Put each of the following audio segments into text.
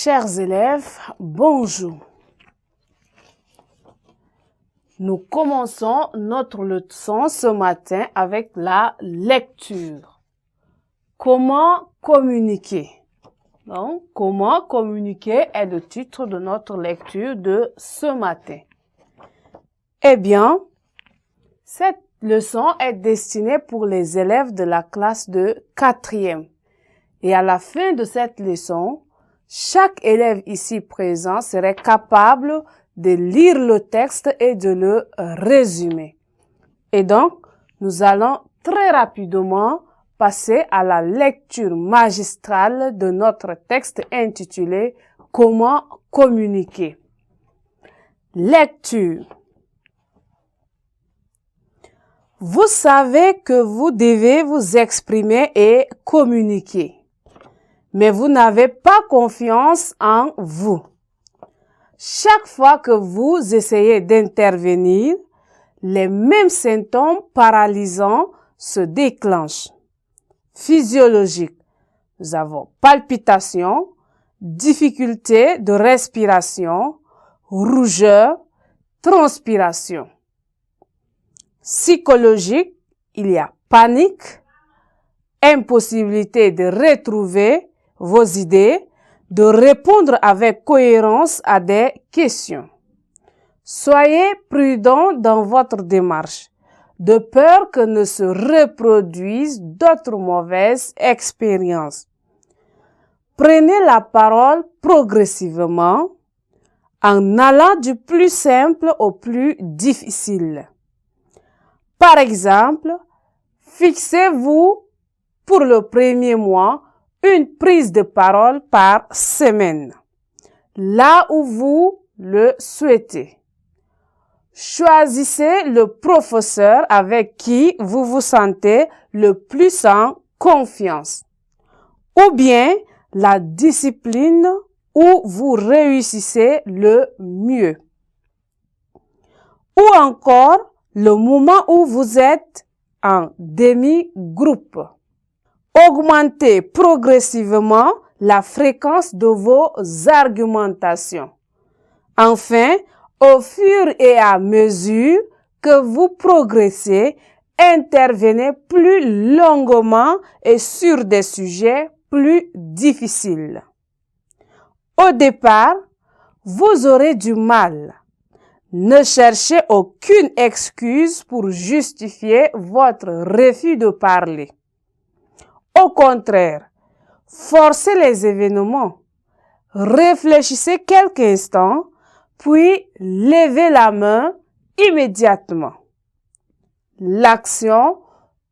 Chers élèves, bonjour. Nous commençons notre leçon ce matin avec la lecture. Comment communiquer? Donc, comment communiquer est le titre de notre lecture de ce matin. Eh bien, cette leçon est destinée pour les élèves de la classe de 4e. Et à la fin de cette leçon, chaque élève ici présent serait capable de lire le texte et de le résumer. Et donc, nous allons très rapidement passer à la lecture magistrale de notre texte intitulé « Comment communiquer ». Lecture. Vous savez que vous devez vous exprimer et communiquer, mais vous n'avez pas confiance en vous. Chaque fois que vous essayez d'intervenir, les mêmes symptômes paralysants se déclenchent. Physiologique, nous avons palpitations, difficulté de respiration, rougeur, transpiration. Psychologique, il y a panique, impossibilité de retrouver vos idées, de répondre avec cohérence à des questions. Soyez prudent dans votre démarche, de peur que ne se reproduisent d'autres mauvaises expériences. Prenez la parole progressivement en allant du plus simple au plus difficile. Par exemple, fixez-vous pour le premier mois une prise de parole par semaine, là où vous le souhaitez. Choisissez le professeur avec qui vous vous sentez le plus en confiance, ou bien la discipline où vous réussissez le mieux, ou encore le moment où vous êtes en demi-groupe. Augmentez progressivement la fréquence de vos argumentations. Enfin, au fur et à mesure que vous progressez, intervenez plus longuement et sur des sujets plus difficiles. Au départ, vous aurez du mal. Ne cherchez aucune excuse pour justifier votre refus de parler. Au contraire, forcez les événements. Réfléchissez quelques instants, puis levez la main immédiatement. L'action,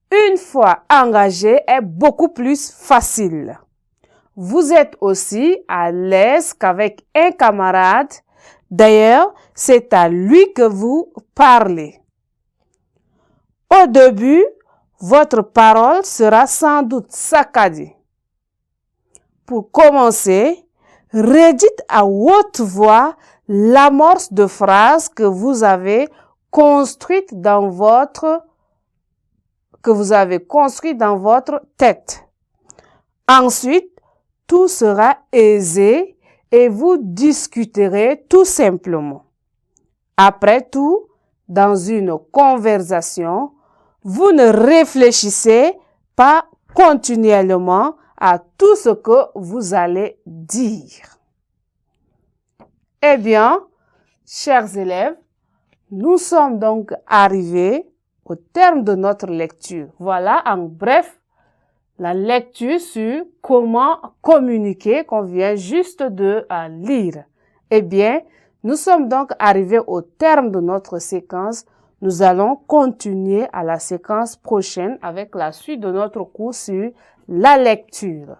une fois engagée, est beaucoup plus facile. Vous êtes aussi à l'aise qu'avec un camarade. D'ailleurs, c'est à lui que vous parlez. Au début, votre parole sera sans doute saccadée. Pour commencer, redites à haute voix l'amorce de phrases que vous avez construite dans votre tête. Ensuite, tout sera aisé et vous discuterez tout simplement. Après tout, dans une conversation, vous ne réfléchissez pas continuellement à tout ce que vous allez dire. Eh bien, chers élèves, nous sommes donc arrivés au terme de notre lecture. Voilà en bref la lecture sur comment communiquer qu'on vient juste de lire. Eh bien, nous sommes donc arrivés au terme de notre séquence. Nous allons continuer à la séquence prochaine avec la suite de notre cours sur la lecture.